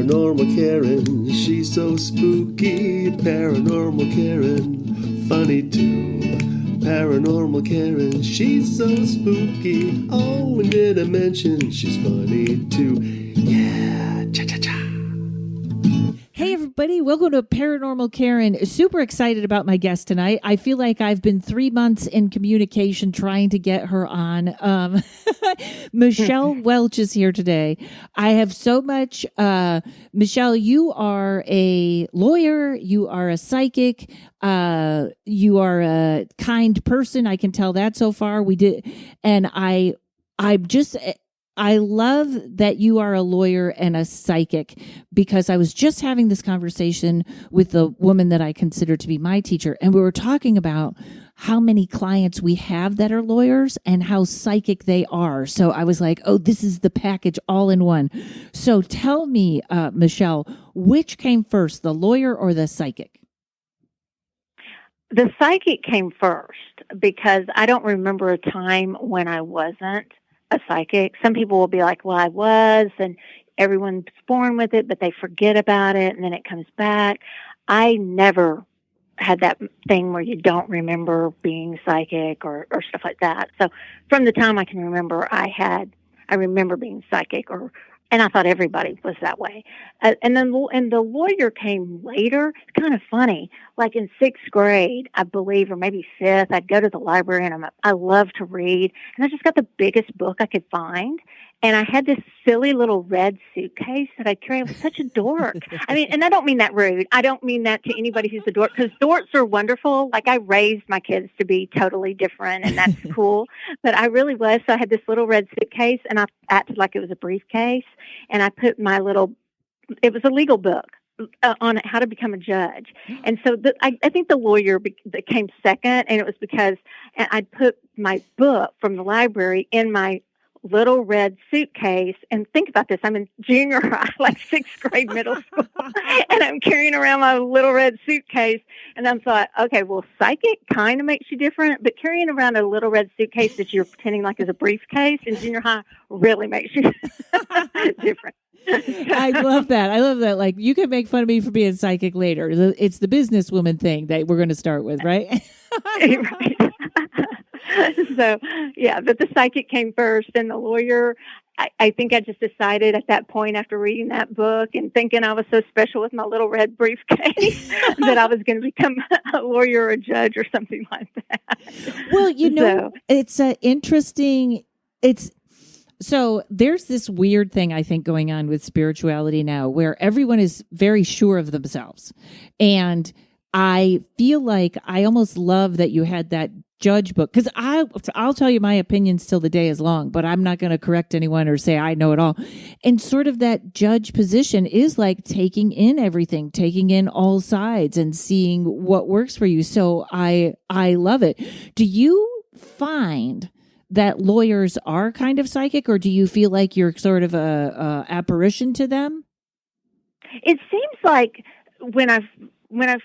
Paranormal Karen, she's so spooky. Paranormal Karen, funny too. Paranormal Karen, she's so spooky. Oh, and did I mention she's funny too? Yeah, cha-cha-cha. Hey, everybody. Welcome to Paranormal Karen. Super excited about my guest tonight. I feel like I've been 3 months in communication trying to get her on. Michelle Welch is here today. I have so much. Michelle, you are a lawyer. You are a psychic. You are a kind person. I can tell that so far. I love that you are a lawyer and a psychic, because I was just having this conversation with the woman that I consider to be my teacher, and we were talking about how many clients we have that are lawyers and how psychic they are. So I was like, oh, this is the package all in one. So tell me, Michelle, which came first, the lawyer or the psychic? The psychic came first because I don't remember a time when I wasn't a psychic. Some people will be like, well, I was, and everyone's born with it, but they forget about it and then it comes back. I never had that thing where you don't remember being psychic or stuff like that. So from the time I can remember, I remember being psychic, and I thought everybody was that way. And the lawyer came later. It's kind of funny. Like in 6th grade, I believe, or maybe 5th, I'd go to the library, and I love to read. And I just got the biggest book I could find. And I had this silly little red suitcase that I carried. I was such a dork. I mean, and I don't mean that rude. I don't mean that to anybody who's a dork, because dorks are wonderful. Like, I raised my kids to be totally different, and that's cool. But I really was. So I had this little red suitcase, and I acted like it was a briefcase. And I put it was a legal book on how to become a judge. And so I think the lawyer that came second, and it was because I'd put my book from the library in my little red suitcase. And think about this, I'm in junior high, like 6th grade middle school, and I'm carrying around my little red suitcase. And I'm thought, okay, well, psychic kind of makes you different, but carrying around a little red suitcase that you're pretending like is a briefcase in junior high really makes you different. I love that. Like, you can make fun of me for being psychic later. It's the businesswoman thing that we're going to start with, right? Right. So, yeah, but the psychic came first, and the lawyer, I think I just decided at that point, after reading that book and thinking I was so special with my little red briefcase, that I was going to become a lawyer or a judge or something like that. Well, it's interesting. So there's this weird thing, I think, going on with spirituality now, where everyone is very sure of themselves. And I feel like I almost love that you had that judge book, because I'll tell you my opinions till the day is long, but I'm not going to correct anyone or say I know it all. And sort of that judge position is like taking in everything, taking in all sides and seeing what works for you. So I love it. Do you find that lawyers are kind of psychic, or do you feel like you're sort of a apparition to them? It seems like when I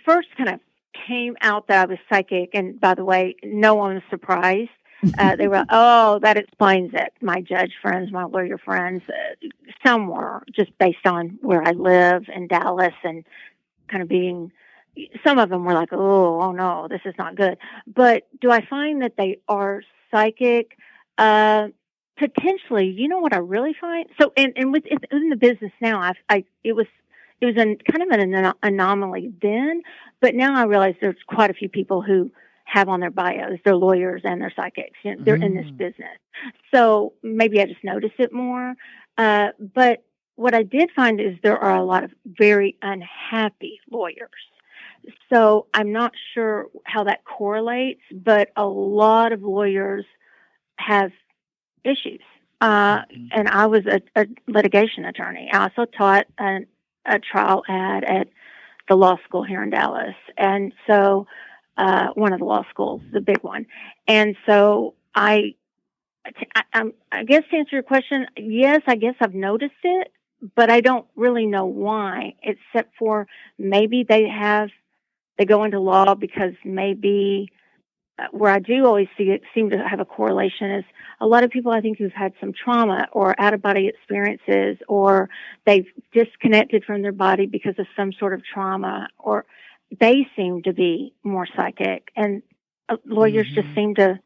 first kind of came out that I was psychic, and by the way, no one was surprised. They were, oh, that explains it. My judge friends, my lawyer friends, some were, just based on where I live in Dallas, and kind of some of them were like, oh no, this is not good. But do I find that they are psychic? Potentially. You know what I really find? So, and in the business now, it was kind of an anomaly then, but now I realize there's quite a few people who have on their bios, they're lawyers and they're psychics. You know, they're in this business. So maybe I just notice it more. But what I did find is there are a lot of very unhappy lawyers. So I'm not sure how that correlates, but a lot of lawyers have issues. And I was a litigation attorney. I also taught a trial ad at the law school here in Dallas. And so, one of the law schools, the big one. And so I guess to answer your question, yes, I guess I've noticed it, but I don't really know why, except for maybe they go into law because maybe where I do always see it seem to have a correlation is a lot of people I think who've had some trauma or out of body experiences, or they've disconnected from their body because of some sort of trauma, or they seem to be more psychic. And lawyers just seem to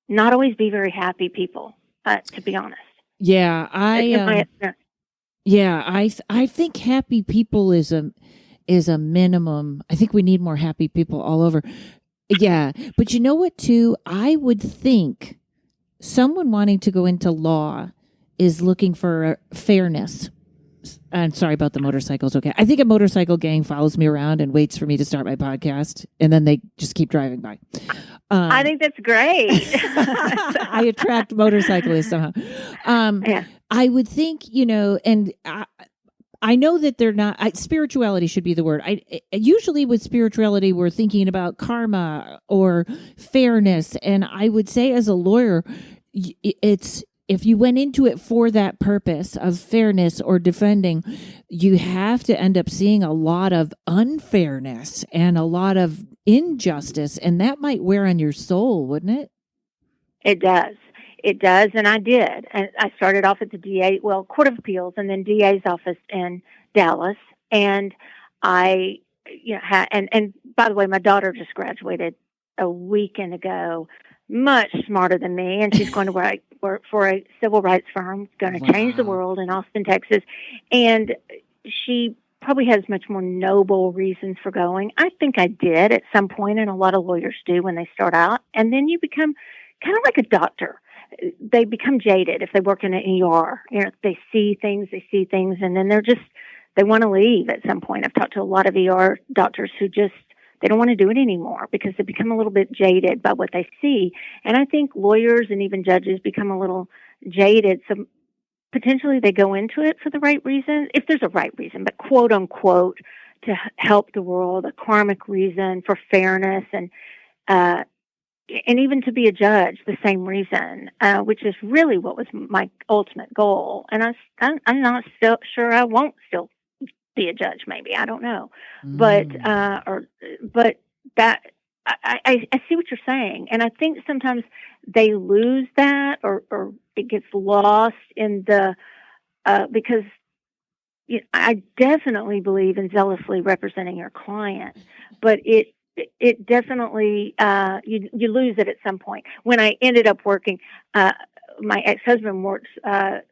not always be very happy people, to be honest. Yeah, I think happy people is a minimum. I think we need more happy people all over. Yeah, but you know what, too? I would think someone wanting to go into law is looking for fairness. I'm sorry about the motorcycles. Okay. I think a motorcycle gang follows me around and waits for me to start my podcast, and then they just keep driving by. I think that's great. I attract motorcyclists somehow. Yeah. I would think, and I know that they're not, spirituality should be the word. Usually with spirituality, we're thinking about karma or fairness. And I would say as a lawyer, if you went into it for that purpose of fairness or defending, you have to end up seeing a lot of unfairness and a lot of injustice. And that might wear on your soul, wouldn't it? It does. It does, and I did. And I started off at the Court of Appeals, and then DA's office in Dallas. And I, and by the way, my daughter just graduated a weekend ago, much smarter than me, and she's going to work for a civil rights firm, going to change the world in Austin, Texas. And she probably has much more noble reasons for going. I think I did at some point, and a lot of lawyers do when they start out. And then you become kind of like a doctor. They become jaded if they work in an ER. They see things, and then they want to leave at some point. I've talked to a lot of ER doctors who they don't want to do it anymore because they become a little bit jaded by what they see. And I think lawyers and even judges become a little jaded. So potentially they go into it for the right reason, if there's a right reason, but quote unquote, to help the world, a karmic reason for fairness and even to be a judge, the same reason, which is really what was my ultimate goal. And I'm not still sure I won't still be a judge. Maybe, I don't know, but that I see what you're saying, and I think sometimes they lose that, or it gets lost in the because I definitely believe in zealously representing your client, but it definitely, you lose it at some point. When I ended up working, my ex-husband works, and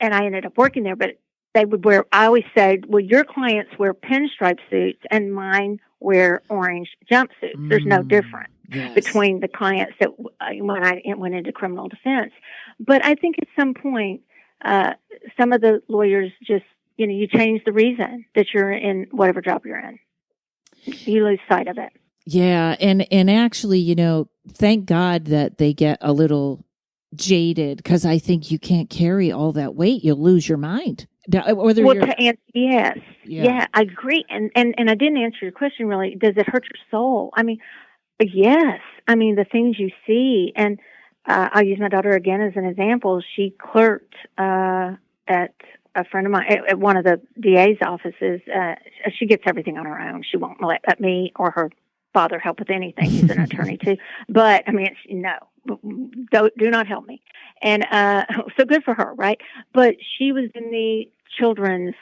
I ended up working there, but they would I always said, well, your clients wear pinstripe suits and mine wear orange jumpsuits. There's no difference between the clients that when I went into criminal defense. But I think at some point, some of the lawyers just, you change the reason that you're in whatever job you're in. You lose sight of it. Yeah. And actually, thank God that they get a little jaded, because I think you can't carry all that weight. You'll lose your mind. Yes. Yeah, I agree. And I didn't answer your question really. Does it hurt your soul? I mean, yes. I mean, the things you see, and I'll use my daughter again as an example. She clerked at a friend of mine at one of the DA's offices. She gets everything on her own. She won't let me or her father help with anything. He's an attorney too. But I mean, do not help me. And so good for her, right? But she was in the children's,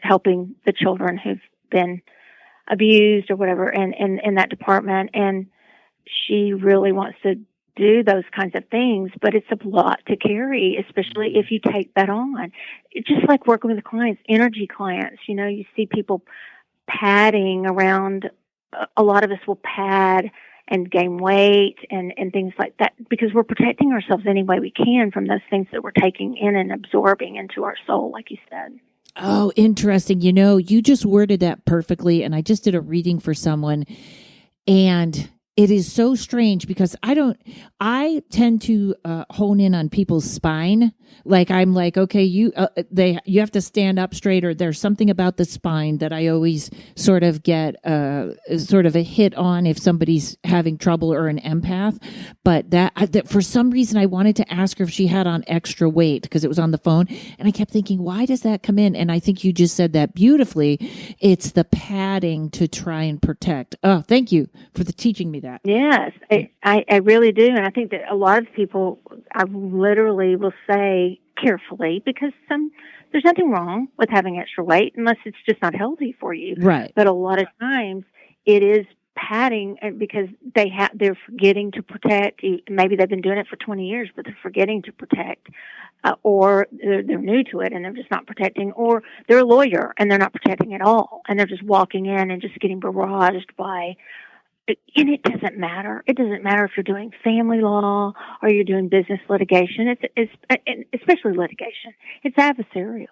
helping the children who've been abused or whatever, and in that department. And she really wants to do those kinds of things, but it's a lot to carry, especially if you take that on. It's just like working with clients, energy clients. You see people padding around. A lot of us will pad and gain weight and things like that because we're protecting ourselves any way we can from those things that we're taking in and absorbing into our soul, like you said. Oh, interesting. You just worded that perfectly. And I just did a reading for someone, and it is so strange because I tend to hone in on people's spine. Like I'm like, okay, you have to stand up straight, or there's something about the spine that I always sort of get sort of a hit on if somebody's having trouble or an empath. But that for some reason I wanted to ask her if she had on extra weight because it was on the phone, and I kept thinking, why does that come in? And I think you just said that beautifully. It's the padding to try and protect. Oh, thank you for teaching me that. Yes, I really do. And I think that a lot of people, I literally will say carefully, because there's nothing wrong with having extra weight unless it's just not healthy for you. Right. But a lot of times it is padding, because they're forgetting to protect. Maybe they've been doing it for 20 years, but they're forgetting to protect, or they're new to it and they're just not protecting, or they're a lawyer and they're not protecting at all, and they're just walking in and just getting barraged by. And it doesn't matter. It doesn't matter if you're doing family law or you're doing business litigation. It's especially litigation. It's adversarial.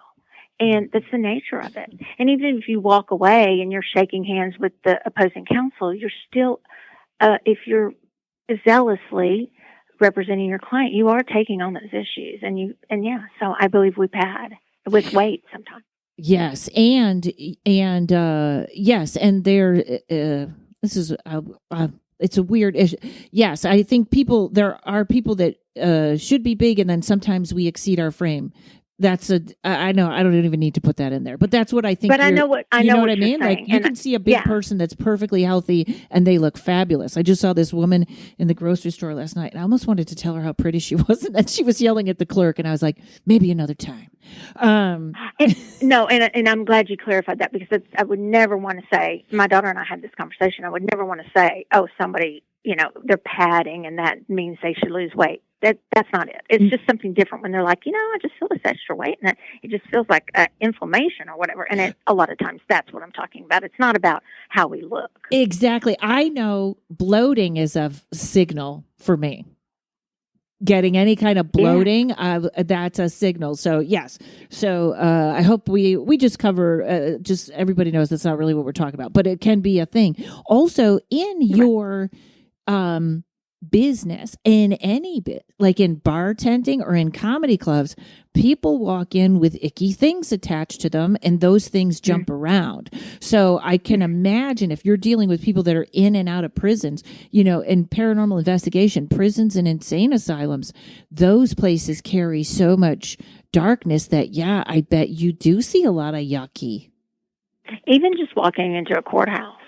And that's the nature of it. And even if you walk away and you're shaking hands with the opposing counsel, you're still, if you're zealously representing your client, you are taking on those issues. So I believe we pad with weight sometimes. Yes. And yes. And this is, it's a weird issue. Yes. I think there are people that should be big, and then sometimes we exceed our frame. I know, I don't even need to put that in there, but that's what I think. But I know what I mean? Like, you can see a big person that's perfectly healthy and they look fabulous. I just saw this woman in the grocery store last night and I almost wanted to tell her how pretty she was, and then she was yelling at the clerk, and I was like, maybe another time. And I'm glad you clarified that, because I would never want to say, my daughter and I had this conversation, I would never want to say, oh, somebody, they're padding and that means they should lose weight. That's not it. It's just something different when they're like, I just feel this extra weight, and it just feels like inflammation or whatever. And a lot of times that's what I'm talking about. It's not about how we look. Exactly. I know bloating is a signal for me. Getting any kind of bloating, that's a signal. So yes. So I hope we just cover, just everybody knows that's not really what we're talking about, but it can be a thing. Also, in your business, in any bit, like in bartending or in comedy clubs, people walk in with icky things attached to them, and those things jump around. So I can imagine if you're dealing with people that are in and out of prisons, in paranormal investigation, prisons and insane asylums, those places carry so much darkness that, I bet you do see a lot of yucky. Even just walking into a courthouse.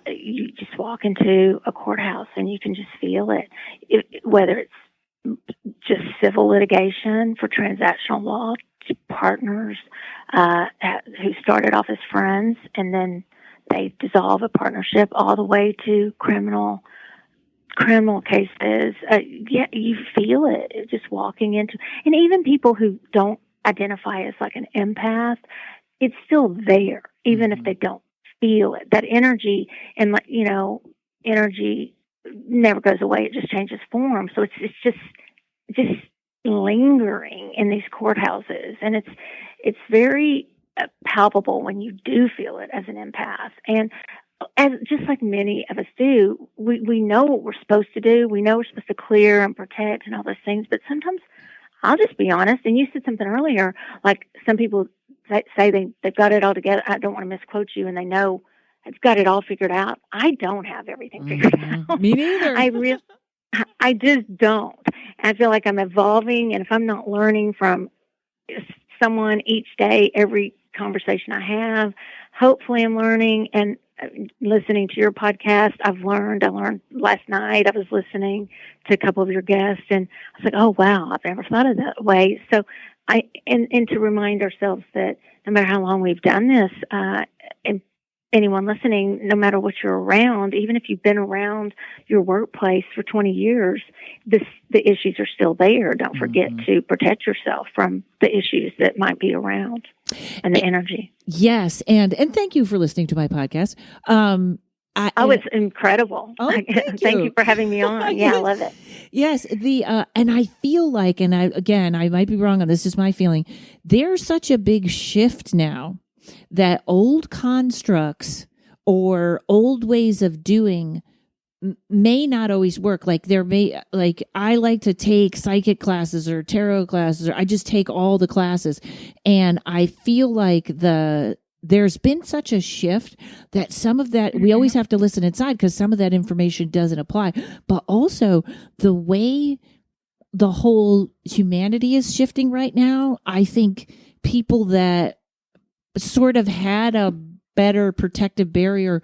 You just walk into a courthouse and you can just feel it, whether it's just civil litigation for transactional law, partners who started off as friends and then they dissolve a partnership, all the way to criminal cases. You feel it just walking into, and even people who don't identify as like an empath, it's still there, even if they don't feel it. That energy, and energy never goes away. It just changes form. So it's just lingering in these courthouses, and it's very palpable when you do feel it as an empath. And as just like many of us do, we know what we're supposed to do. We know we're supposed to clear and protect and all those things. But sometimes, I'll just be honest. And you said something earlier, like some people say they've got it all together. I don't want to misquote you, and they know it's got it all figured out. I don't have everything figured out. Me neither. I just don't. I feel like I'm evolving, and if I'm not learning from someone each day, every conversation I have, hopefully I'm learning. And listening to your podcast, I learned last night. I was listening to a couple of your guests, and I was like, oh wow, I've never thought of that way. So and to remind ourselves that no matter how long we've done this, and anyone listening, no matter what you're around, even if you've been around your workplace for 20 years, the issues are still there. Don't forget to protect yourself from the issues that might be around and the energy. Yes. And thank you for listening to my podcast. It's incredible. Oh, thank you for having me on. Yeah, I love it. Yes. And I feel like, and I might be wrong on this, is my feeling, there's such a big shift now that old constructs or old ways of doing may not always work. Like I like to take psychic classes or tarot classes, or I just take all the classes. And I feel like there's been such a shift that some of that, we always have to listen inside because some of that information doesn't apply. But also the way the whole humanity is shifting right now, I think people that sort of had a better protective barrier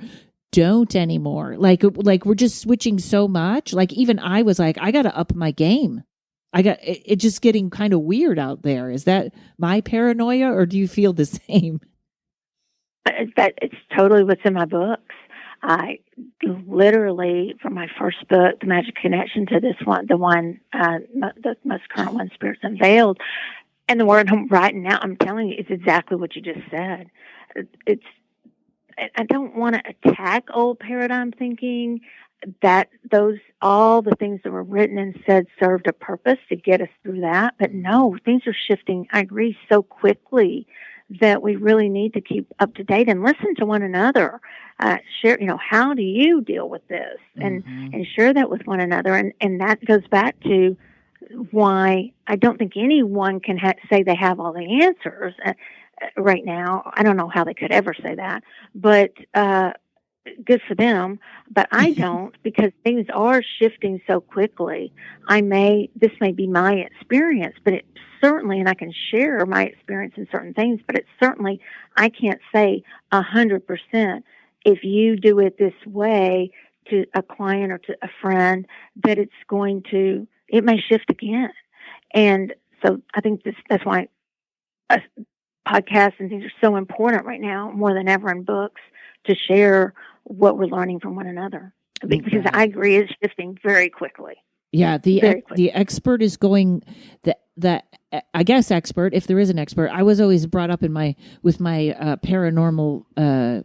don't anymore. Like we're just switching so much. Like even I was like, I got to up my game. It just getting kind of weird out there. Is that my paranoia, or do you feel the same? That it's totally what's in my books. I literally, from my first book, The Magic Connection, to this one, the most current one, Spirits Unveiled, and the word I'm writing now, I'm telling you, it's exactly what you just said. I don't want to attack old paradigm thinking. That all the things that were written and said served a purpose to get us through that. But no, things are shifting, I agree, so quickly that we really need to keep up to date and listen to one another. Share, how do you deal with this? And share that with one another. And that goes back to why I don't think anyone can say they have all the answers right now. I don't know how they could ever say that, but good for them, but I don't, because things are shifting so quickly. This may be my experience, but it certainly, and I can share my experience in certain things, but it's certainly, I can't say 100% if you do it this way to a client or to a friend that it may shift again. And so I think that's why podcasts and things are so important right now, more than ever in books, to share what we're learning from one another, because I agree it's shifting very quickly. Yeah, the expert is going. The I guess expert, if there is an expert. I was always brought up with my paranormal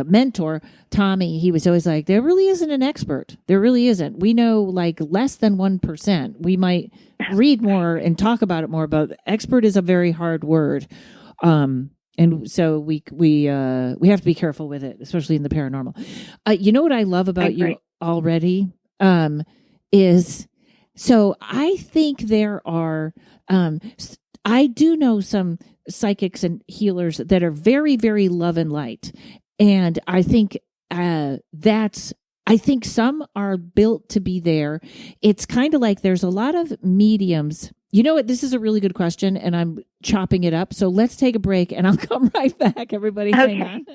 mentor Tommy. He was always like, there really isn't an expert. There really isn't. We know like less than 1%. We might read more and talk about it more, but expert is a very hard word. And so we have to be careful with it, especially in the paranormal. You know what I love about you already is, so I think there are, I do know some psychics and healers that are very, very love and light. And I think I think some are built to be there. It's kind of like there's a lot of mediums. You know what? This is a really good question, and I'm chopping it up. So let's take a break, and I'll come right back. Everybody, hang on.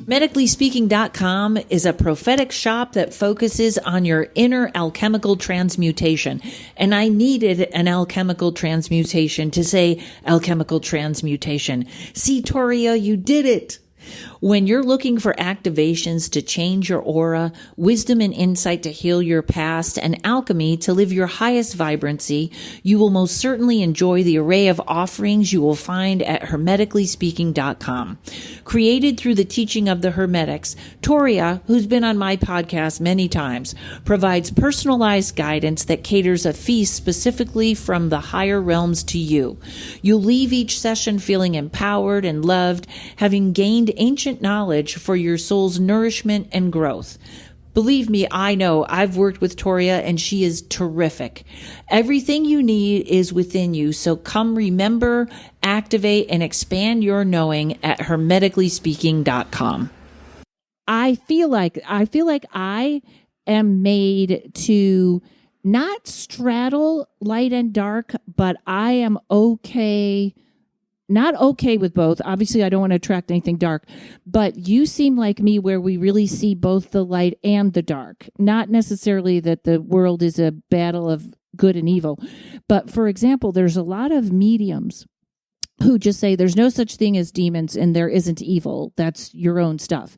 MedicallySpeaking.com is a prophetic shop that focuses on your inner alchemical transmutation. And I needed an alchemical transmutation to say alchemical transmutation. See, Toria, you did it. When you're looking for activations to change your aura, wisdom and insight to heal your past, and alchemy to live your highest vibrancy, you will most certainly enjoy the array of offerings you will find at hermeticallyspeaking.com. Created through the teaching of the Hermetics, Toria, who's been on my podcast many times, provides personalized guidance that caters a feast specifically from the higher realms to you. You'll leave each session feeling empowered and loved, having gained ancient knowledge for your soul's nourishment and growth. Believe me, I know. I've worked with Toria and she is terrific. Everything you need is within you. So come remember, activate, and expand your knowing at hermeticallyspeaking.com. I feel like I am made to not straddle light and dark, but I am not okay with both. Obviously, I don't want to attract anything dark, but you seem like me where we really see both the light and the dark. Not necessarily that the world is a battle of good and evil, but for example, there's a lot of mediums who just say there's no such thing as demons and there isn't evil. That's your own stuff.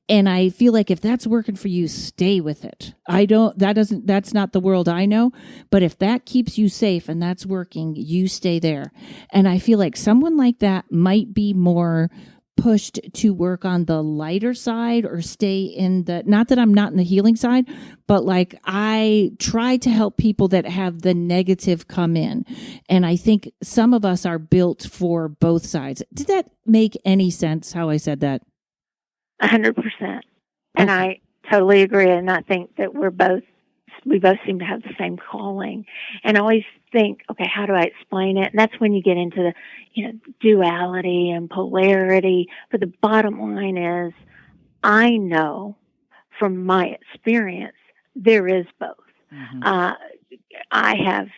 And I feel like if that's working for you, stay with it. That's not the world I know, but if that keeps you safe and that's working, you stay there. And I feel like someone like that might be more pushed to work on the lighter side or stay in not that I'm not in the healing side, but like I try to help people that have the negative come in. And I think some of us are built for both sides. Did that make any sense how I said that? 100%. And I totally agree. And I think that we both seem to have the same calling. And I always think, okay, how do I explain it? And that's when you get into the, duality and polarity. But the bottom line is, I know from my experience, there is both. Mm-hmm. I have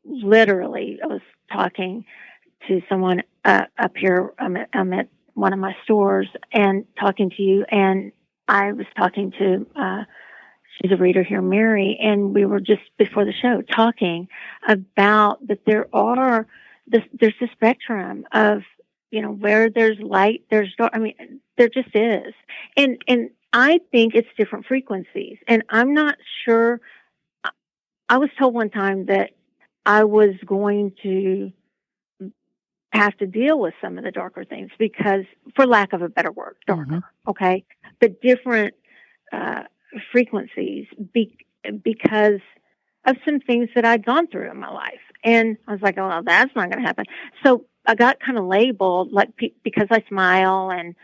literally, I was talking to someone up here. I'm at one of my stores and talking to you, and I was talking to, she's a reader here, Mary, and we were just before the show talking about that there's the spectrum of, where there's light, there's dark. I mean, there just is. And I think it's different frequencies. And I'm not sure. I was told one time that I was going to have to deal with some of the darker things because, for lack of a better word, darker, okay? The different frequencies because of some things that I'd gone through in my life. And I was like, oh, well, that's not going to happen. So I got kind of labeled, like, because I smile, and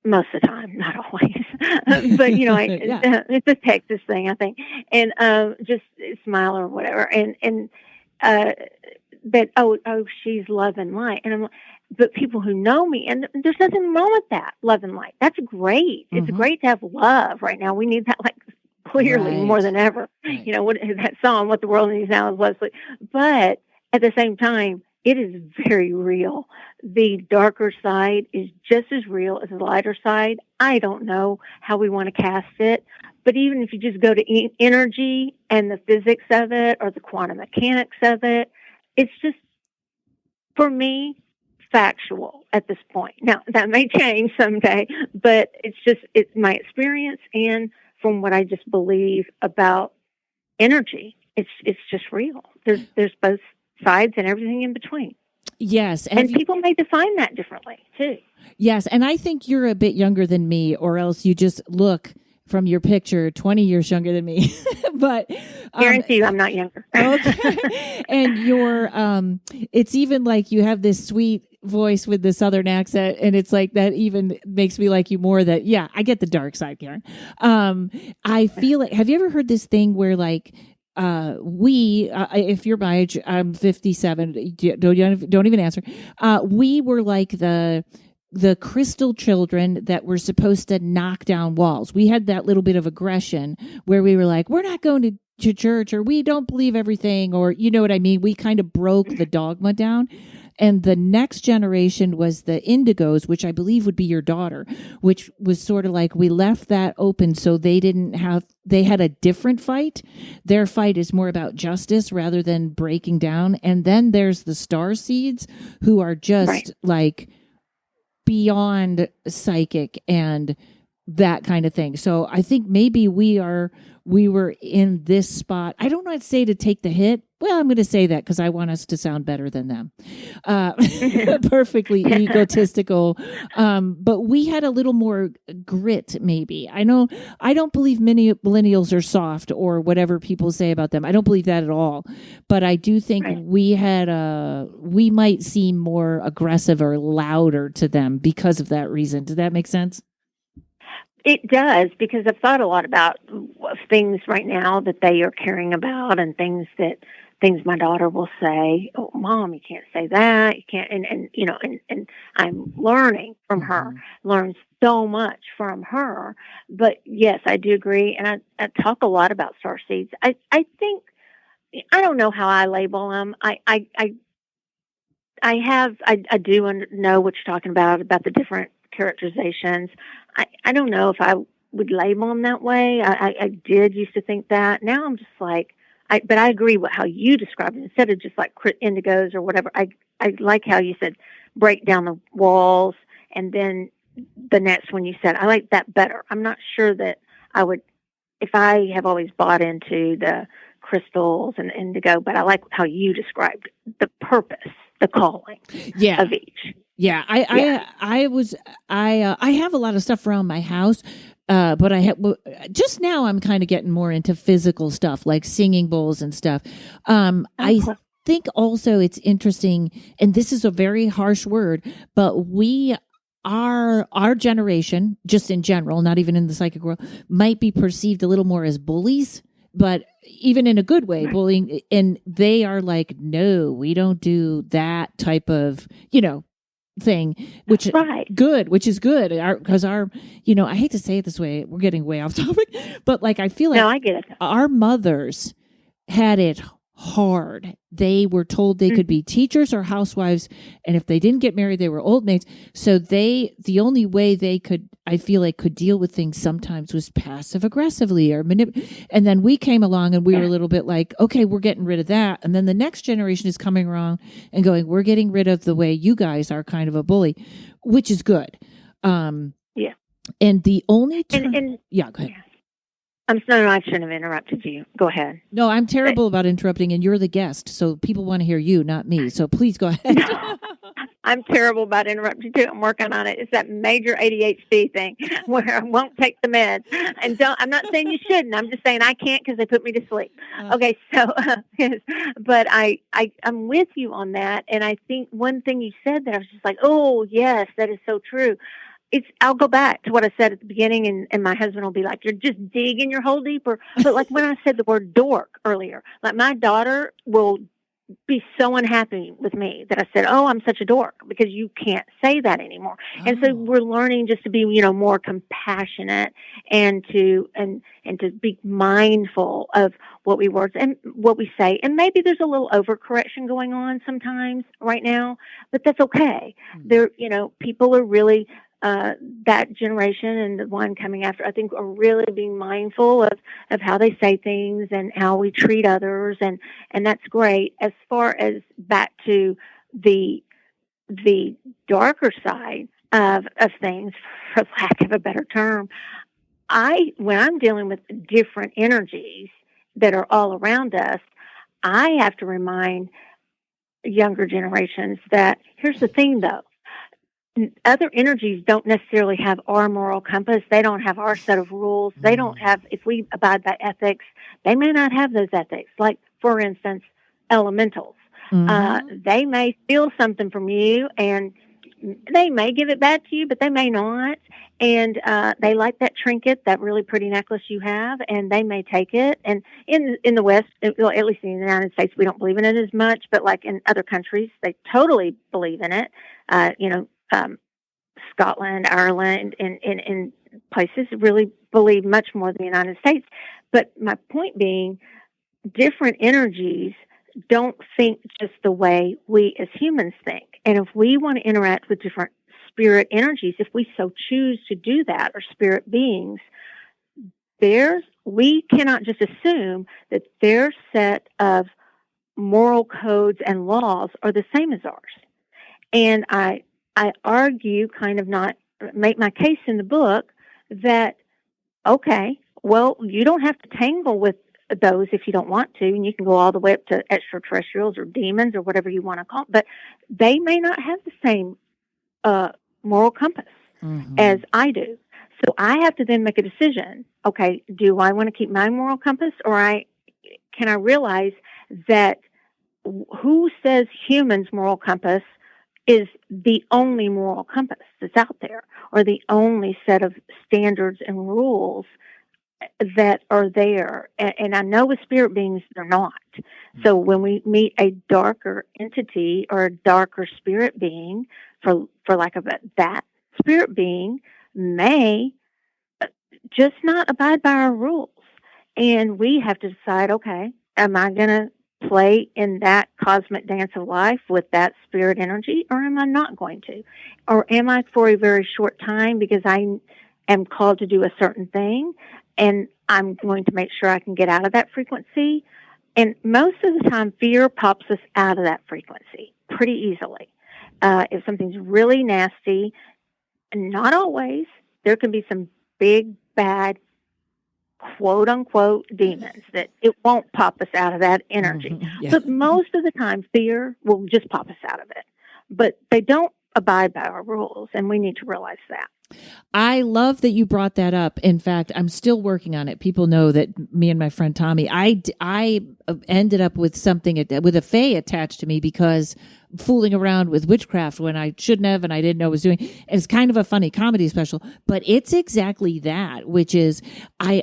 most of the time, not always, but, it's a Texas thing, I think, and just smile or whatever. And that, she's love and light. And but people who know me, and there's nothing wrong with that, love and light. That's great. It's great to have love right now. We need that, like, clearly more than ever. Right. What that song, "What the World Needs Now" is Leslie. But at the same time, it is very real. The darker side is just as real as the lighter side. I don't know how we want to cast it, but even if you just go to energy and the physics of it or the quantum mechanics of it, it's just, for me, factual at this point. Now, that may change someday, but it's my experience, and from what I just believe about energy, it's just real. There's both sides and everything in between. Yes. And people may define that differently too. Yes. And I think you're a bit younger than me, or else you just look from your picture 20 years younger than me. But guarantee you I'm not younger. Okay. And you're it's even like you have this sweet voice with the Southern accent, and it's like that even makes me like you more. That I get the dark side, Karen. I feel like, have you ever heard this thing where, like, if you're my age, I'm 57. Don't even answer. We were like the crystal children that were supposed to knock down walls. We had that little bit of aggression where we were like, we're not going to church, or we don't believe everything, or you know what I mean? We kind of broke the dogma down. And the next generation was the Indigos, which I believe would be your daughter, which was sort of like, we left that open so they had a different fight. Their fight is more about justice rather than breaking down. And then there's the star seeds, who are just like beyond psychic and that kind of thing. So I think maybe we were in this spot. I don't know what to say to take the hit. Well, I'm going to say that because I want us to sound better than them. Perfectly egotistical. But we had a little more grit, maybe. I don't believe many millennials are soft or whatever people say about them. I don't believe that at all. But I do think we might seem more aggressive or louder to them because of that reason. Does that make sense? It does, because I've thought a lot about things right now that they are caring about, and things my daughter will say, "Oh, Mom, you can't say that. You can't." And I'm learning from her, learn so much from her. But yes, I do agree, and I talk a lot about starseeds. I think, I don't know how I label them. I do know what you're talking about the different characterizations. I don't know if I would label them that way. I did used to think that. Now I'm just like, but I agree with how you described it. Instead of just like indigos or whatever, I like how you said break down the walls, and then the next one you said, I like that better. I'm not sure that I would, if I have always bought into the crystals and indigo, but I like how you described the purpose, the calling of each. Yeah, I have a lot of stuff around my house, but just now I'm kind of getting more into physical stuff like singing bowls and stuff. I think also it's interesting, and this is a very harsh word, but our generation, just in general, not even in the psychic world, might be perceived a little more as bullies. But even in a good way, bullying, and they are like, no, we don't do that type of, thing, which is good, because our, I hate to say it this way, we're getting way off topic, but like, I feel like no, I get it. Our mothers had it hard. They were told they could be teachers or housewives, and if they didn't get married, they were old maids. So the only way they could, I feel like, could deal with things sometimes was passive aggressively or and then we came along and we were a little bit like, okay, we're getting rid of that. And then the next generation is coming around and going, we're getting rid of the way you guys are kind of a bully, which is good. Yeah. And the only go ahead. Yeah. No, I shouldn't have interrupted you. Go ahead. No, I'm terrible about interrupting, and you're the guest, so people want to hear you, not me. So please go ahead. I'm terrible about interrupting too. I'm working on it. It's that major ADHD thing where I won't take the meds. And I'm not saying you shouldn't. I'm just saying I can't because they put me to sleep. Okay, so, but I'm with you on that. And I think one thing you said that I was just like, oh, yes, that is so true. I'll go back to what I said at the beginning, and my husband will be like, you're just digging your hole deeper. But like when I said the word dork earlier, like my daughter will be so unhappy with me that I said, oh, I'm such a dork, because you can't say that anymore. Oh. And so we're learning just to be, more compassionate and to be mindful of what we words and what we say. And maybe there's a little overcorrection going on sometimes right now, but that's okay. There, people are really, that generation and the one coming after, I think, are really being mindful of how they say things and how we treat others, and that's great. As far as back to the darker side of things, for lack of a better term, when I'm dealing with different energies that are all around us, I have to remind younger generations that here's the thing, though. Other energies don't necessarily have our moral compass. They don't have our set of rules. They don't have, if we abide by ethics, they may not have those ethics. Like, for instance, elementals. They may steal something from you, and they may give it back to you, but they may not. And they like that trinket, that really pretty necklace you have, and they may take it. And in the West, at least in the United States, we don't believe in it as much. But like in other countries, they totally believe in it. Scotland, Ireland, and places really believe much more than the United States. But my point being, different energies don't think just the way we as humans think. And if we want to interact with different spirit energies, if we so choose to do that, or spirit beings, we cannot just assume that their set of moral codes and laws are the same as ours. And I argue, kind of not make my case in the book, that, okay, well, you don't have to tangle with those if you don't want to, and you can go all the way up to extraterrestrials or demons or whatever you want to call it, but they may not have the same moral compass as I do. So I have to then make a decision. Okay, do I want to keep my moral compass, or can I realize that who says humans' moral compass is the only moral compass that's out there, or the only set of standards and rules that are there. And I know with spirit beings, they're not. So when we meet a darker entity or a darker spirit being, for lack of that spirit being may just not abide by our rules. And we have to decide, okay, am I going to play in that cosmic dance of life with that spirit energy, or am I not going to? Or am I for a very short time because I am called to do a certain thing, and I'm going to make sure I can get out of that frequency? And most of the time, fear pops us out of that frequency pretty easily. If something's really nasty, and not always, there can be some big, bad, quote-unquote demons that it won't pop us out of that energy. Yeah. But most of the time, fear will just pop us out of it. But they don't abide by our rules, and we need to realize that. I love that you brought that up. In fact, I'm still working on it. People know that me and my friend Tommy, I ended up with something, with a fae attached to me, because fooling around with witchcraft when I shouldn't have, and I didn't know I was doing. And it's kind of a funny comedy special, but it's exactly that, which is, I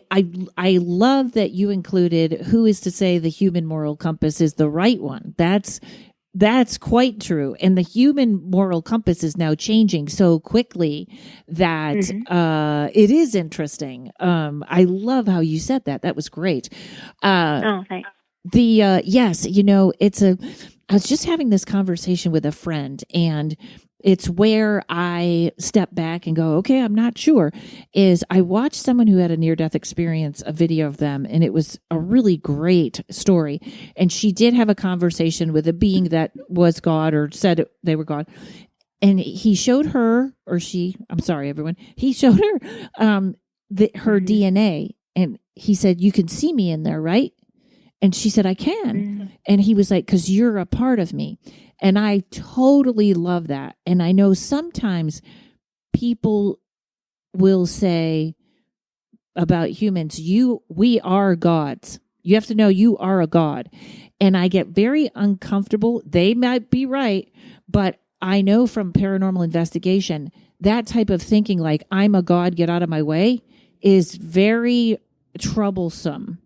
love that you included, who is to say the human moral compass is the right one. That's quite true. And the human moral compass is now changing so quickly that it is interesting. I love how you said that. That was great. Oh, thanks. Yes, I was just having this conversation with a friend, and it's where I step back and go, okay, I'm not sure. Is I watched someone who had a near death experience, a video of them, and it was a really great story. And she did have a conversation with a being that was God or said they were God. And he showed her, or she, I'm sorry, everyone, he showed her her DNA. And he said, you can see me in there, right? And she said, I can. And he was like, because you're a part of me. And I totally love that. And I know sometimes people will say about humans, we are gods. You have to know you are a god. And I get very uncomfortable. They might be right, but I know from paranormal investigation, that type of thinking, like I'm a god, get out of my way, is very troublesome.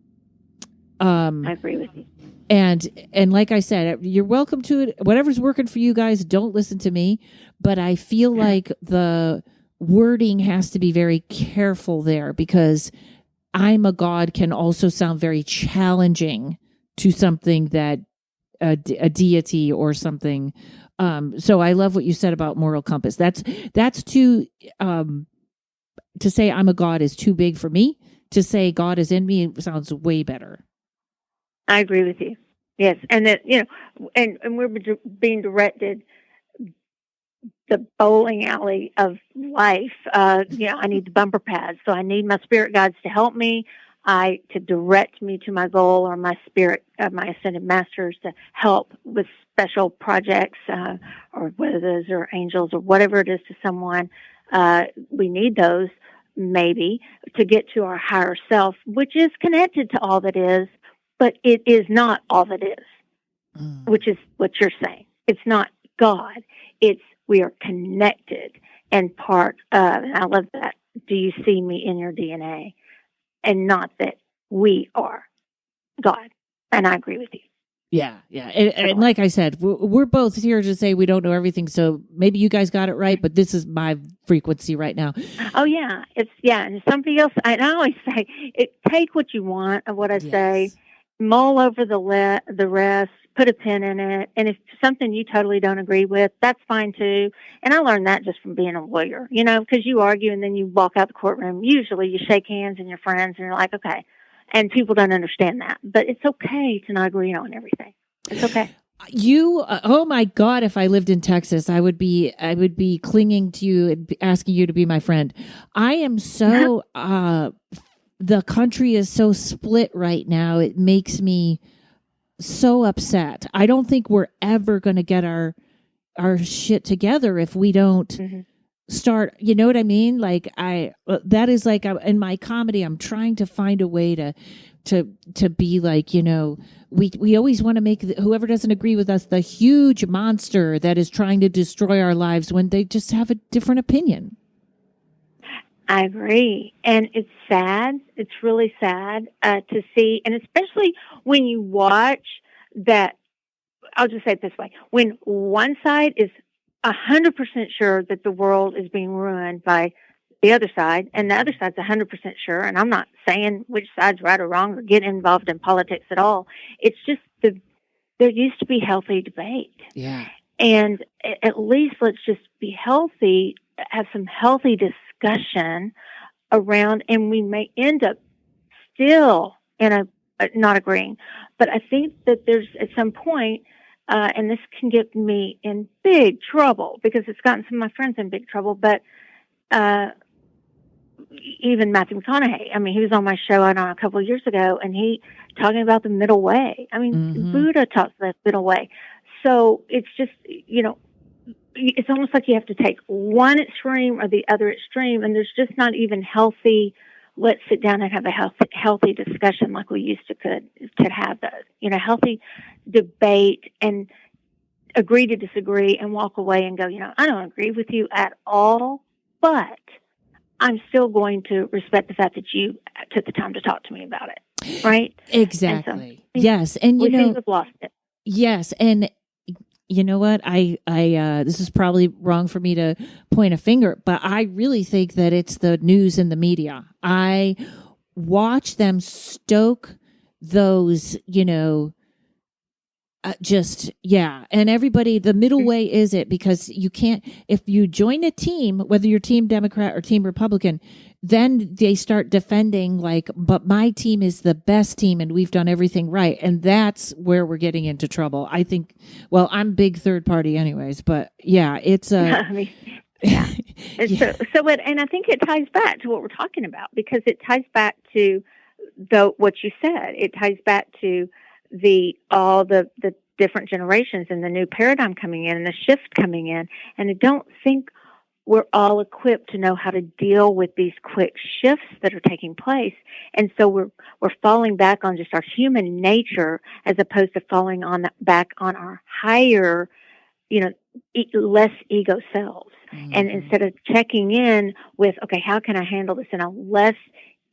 I agree with you. And like I said, you're welcome to it. Whatever's working for you guys, don't listen to me. But I feel like the wording has to be very careful there, because I'm a god can also sound very challenging to something that a deity or something. So I love what you said about moral compass. That's too, to say I'm a god is too big for me. To say God is in me sounds way better. I agree with you. Yes, and that and we're being directed the bowling alley of life. I need the bumper pads, so I need my spirit guides to help me, to direct me to my goal, or my spirit, my ascended masters to help with special projects, or whether those are angels or whatever it is to someone. We need those maybe to get to our higher self, which is connected to all that is. But it is not all that is, which is what you're saying. It's not God. It's we are connected and part of, and I love that, do you see me in your DNA? And not that we are God. And I agree with you. Yeah. And like I said, we're both here to say we don't know everything. So maybe you guys got it right, but this is my frequency right now. Oh, yeah. And somebody else, I always say, take what you want of what I say. Mull over the rest, put a pin in it. And if something you totally don't agree with, that's fine too. And I learned that just from being a lawyer, because you argue and then you walk out the courtroom. Usually you shake hands and you're friends and you're like, okay. And people don't understand that. But it's okay to not agree on everything. It's okay. Oh my God, if I lived in Texas, I would be clinging to you and asking you to be my friend. I am so, the country is so split right now. It makes me so upset. I don't think we're ever going to get our shit together if we don't start, you know what I mean? Like that is like in my comedy, I'm trying to find a way to be like, we always want to make whoever doesn't agree with us the huge monster that is trying to destroy our lives when they just have a different opinion. I agree. And it's sad. It's really sad to see. And especially when you watch that, I'll just say it this way. When one side is 100% sure that the world is being ruined by the other side, and the other side's 100% sure, and I'm not saying which side's right or wrong or get involved in politics at all. It's just there used to be healthy debate. Yeah. And at least let's just be healthy, have some healthy discussion around, and we may end up still in not agreeing. But I think that there's at some point, and this can get me in big trouble because it's gotten some of my friends in big trouble, but even Matthew McConaughey, I mean, he was on my show I don't know, a couple of years ago, and he talking about the middle way. I mean, Buddha talks about the middle way. So it's just, it's almost like you have to take one extreme or the other extreme, and there's just not even healthy, let's sit down and have a healthy discussion like we used to could have those, healthy debate and agree to disagree and walk away and go, I don't agree with you at all, but I'm still going to respect the fact that you took the time to talk to me about it. Right? Exactly. So, yes. And we seem to have lost it. Yes. And you know what? I this is probably wrong for me to point a finger, but I really think that it's the news and the media. I watch them stoke those, and everybody, the middle way is it, because you can't, if you join a team, whether you're team Democrat or team Republican, then they start defending but my team is the best team and we've done everything right. And that's where we're getting into trouble. I think, well, I'm big third party anyways, but yeah, it's yeah. Yeah. And I think it ties back to what we're talking about, because it ties back to what you said. It ties back to all the different generations and the new paradigm coming in and the shift coming in. And I don't think we're all equipped to know how to deal with these quick shifts that are taking place. And so we're falling back on just our human nature, as opposed to falling back on our higher, less ego selves. Mm-hmm. And instead of checking in with, okay, how can I handle this in a less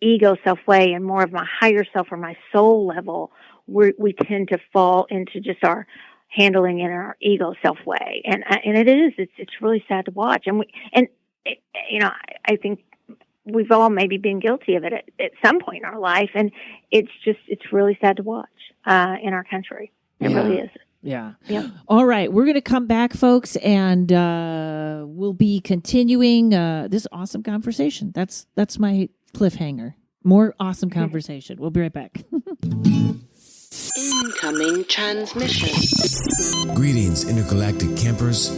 ego self way and more of my higher self or my soul level, we tend to fall into just our handling in our ego self way. And it's really sad to watch. I think we've all maybe been guilty of it at some point in our life. And it's really sad to watch, in our country. It really is. Yeah. Yep. All right. We're going to come back, folks, and we'll be continuing this awesome conversation. That's my cliffhanger. More awesome conversation. We'll be right back. Incoming transmission. Greetings, intergalactic campers.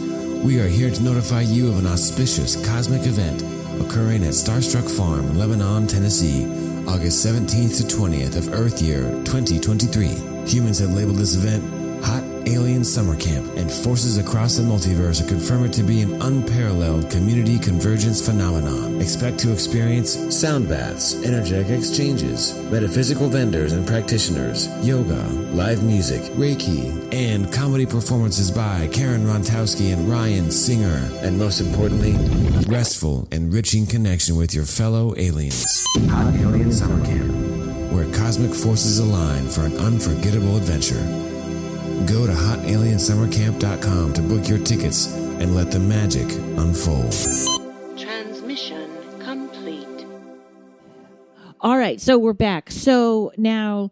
We are here to notify you of an auspicious cosmic event occurring at Starstruck Farm in Lebanon, Tennessee, August 17th to 20th of Earth Year 2023. Humans have labeled this event Hot Alien Summer Camp, and forces across the multiverse have confirmed it to be an unparalleled community convergence phenomenon. Expect to experience sound baths, energetic exchanges, metaphysical vendors and practitioners, yoga, live music, Reiki, and comedy performances by Karen Rontowski and Ryan Singer, and most importantly, restful, enriching connection with your fellow aliens. Hot Alien Summer Camp, where cosmic forces align for an unforgettable adventure. Go to hotaliensummercamp.com to book your tickets and let the magic unfold. Transmission complete. All right, so we're back. So now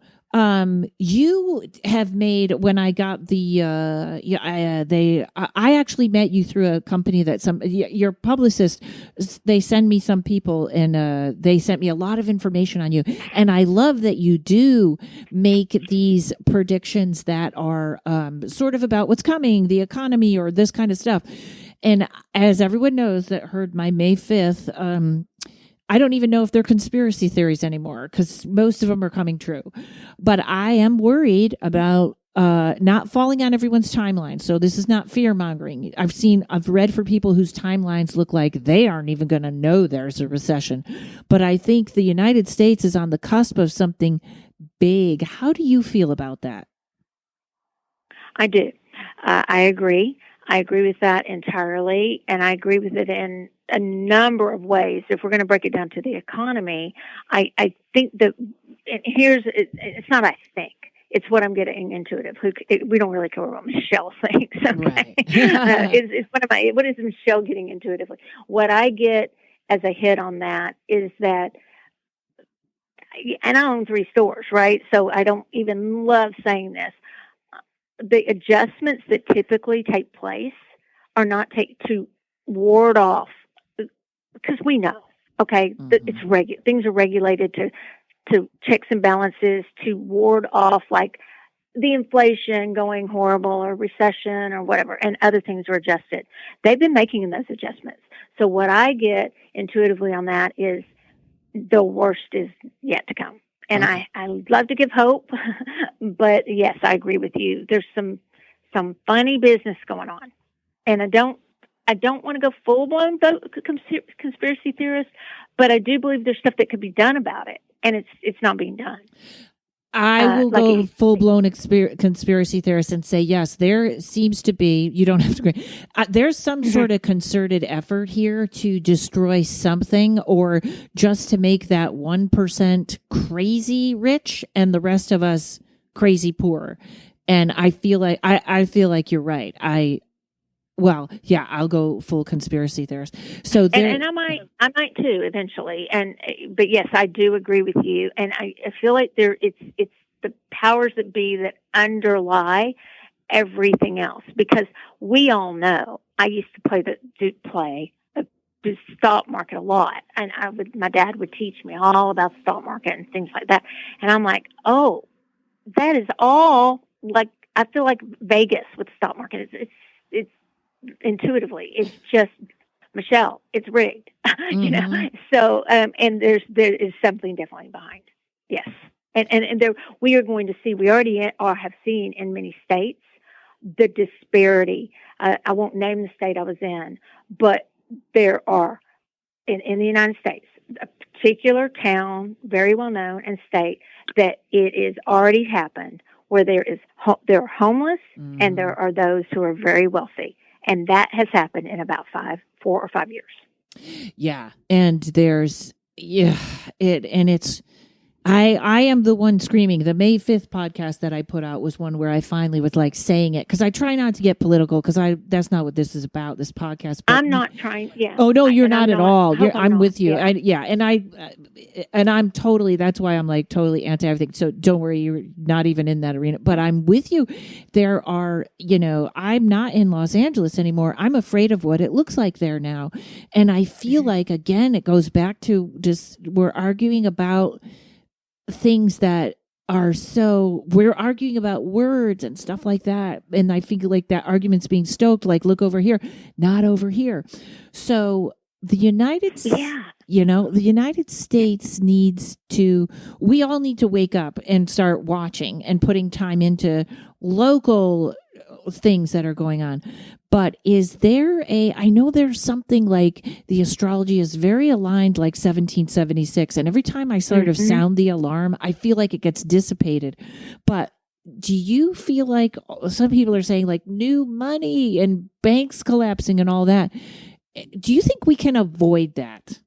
you have made, when I got I actually met you through a company that your publicist, they send me some people, and they sent me a lot of information on you. And I love that you do make these predictions that are sort of about what's coming, the economy, or this kind of stuff. And as everyone knows that heard my May 5th, I don't even know if they're conspiracy theories anymore, because most of them are coming true. But I am worried about not falling on everyone's timeline. So this is not fear mongering. I've read for people whose timelines look like they aren't even going to know there's a recession. But I think the United States is on the cusp of something big. How do you feel about that? I do. I agree. I agree with that entirely. And I agree with it in a number of ways. If we're going to break it down to the economy, I think that, and it's not I think, it's what I'm getting intuitive. We don't really care what Michelle thinks. Okay? Right. What is Michelle getting intuitively? What I get as a hit on that is that, and I own 3 stores, right? So I don't even love saying this. The adjustments that typically take place are not to ward off, because we know, okay, that it's things are regulated to checks and balances to ward off like the inflation going horrible or recession or whatever, and other things are adjusted. They've been making those adjustments. So what I get intuitively on that is the worst is yet to come. And I love to give hope, but yes, I agree with you. There's some funny business going on, and I don't want to go full blown conspiracy theorist, but I do believe there's stuff that could be done about it, and it's not being done. I will go full-blown conspiracy theorist and say, yes, there seems to be, you don't have to agree, there's some sort of concerted effort here to destroy something, or just to make that 1% crazy rich and the rest of us crazy poor. And I feel like you're right. I'll go full conspiracy theorist. So and I might too eventually. But yes, I do agree with you. And I feel like it's the powers that be that underlie everything else. Because we all know, I used to play the stock market a lot, and my dad would teach me all about the stock market and things like that. And I'm like, oh, that is all like, I feel like Vegas with the stock market. It's intuitively, it's just, Michelle, it's rigged, you know? So, and there is something definitely behind. Yes. And there, we are going to see, we already have seen in many states, the disparity. I won't name the state I was in, but there are in the United States, a particular town, very well known, and state that it is already happened where there are homeless and there are those who are very wealthy. And that has happened in about 4 or 5 years. Yeah. And I am the one screaming. The May 5th podcast that I put out was one where I finally was like saying it, because I try not to get political, because that's not what this is about, this podcast. But I'm not trying. Yeah. Oh no, you're not at all. I'm not. with you. Yeah. And I'm totally, that's why I'm like totally anti everything. So don't worry, you're not even in that arena, but I'm with you. There are, I'm not in Los Angeles anymore. I'm afraid of what it looks like there now. And I feel like, again, it goes back to just, we're arguing about things that are we're arguing about words and stuff like that. And I feel like that argument's being stoked, like, look over here, not over here. So the United States we all need to wake up and start watching and putting time into local things that are going on. But is there I know there's something like the astrology is very aligned like 1776. And every time I sort of sound the alarm, I feel like it gets dissipated. But do you feel like some people are saying like new money and banks collapsing and all that? Do you think we can avoid that?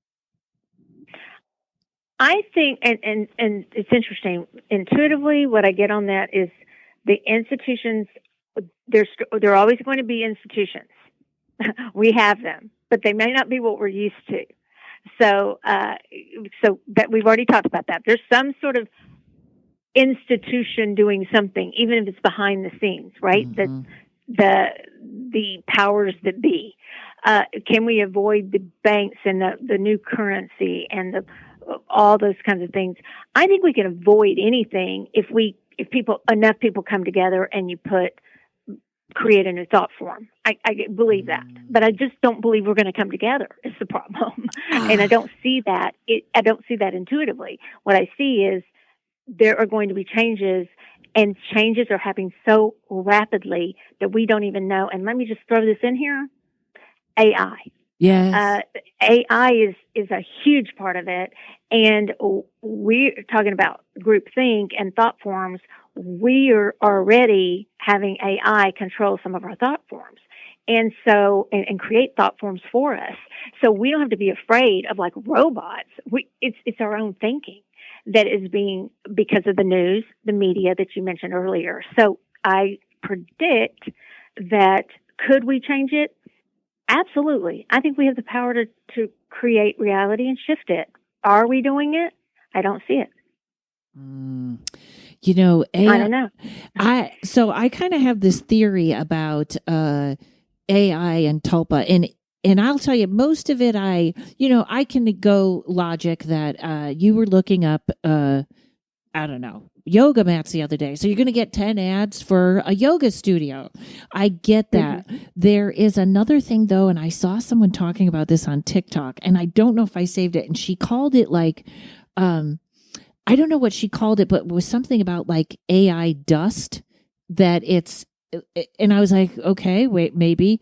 I think, and it's interesting, intuitively, what I get on that is the institutions, they're always going to be institutions. We have them, but they may not be what we're used to. So that we've already talked about that. There's some sort of institution doing something, even if it's behind the scenes, right? The powers that be. Can we avoid the banks and the new currency and all those kinds of things? I think we can avoid anything if enough people come together and you create a new thought form. I believe that, but I just don't believe we're going to come together is the problem. And I don't see that. I don't see that intuitively. What I see is there are going to be changes, and changes are happening so rapidly that we don't even know. And let me just throw this in here. AI. Yes. AI is a huge part of it. And we're talking about groupthink and thought forms. We are already having AI control some of our thought forms. And so, and create thought forms for us. So we don't have to be afraid of like robots. It's our own thinking that is because of the news, the media that you mentioned earlier. So I predict that could we change it? Absolutely. I think we have the power to create reality and shift it. Are we doing it? I don't see it. AI, I don't know. I kind of have this theory about AI and tulpa, and I'll tell you, most of it, I can go logic that you were looking up, I don't know, yoga mats the other day. So you're going to get 10 ads for a yoga studio. I get that. There is another thing though, and I saw someone talking about this on TikTok, and I don't know if I saved it, and she called it like, I don't know what she called it, but it was something about like AI dust, and I was like, okay, wait, maybe.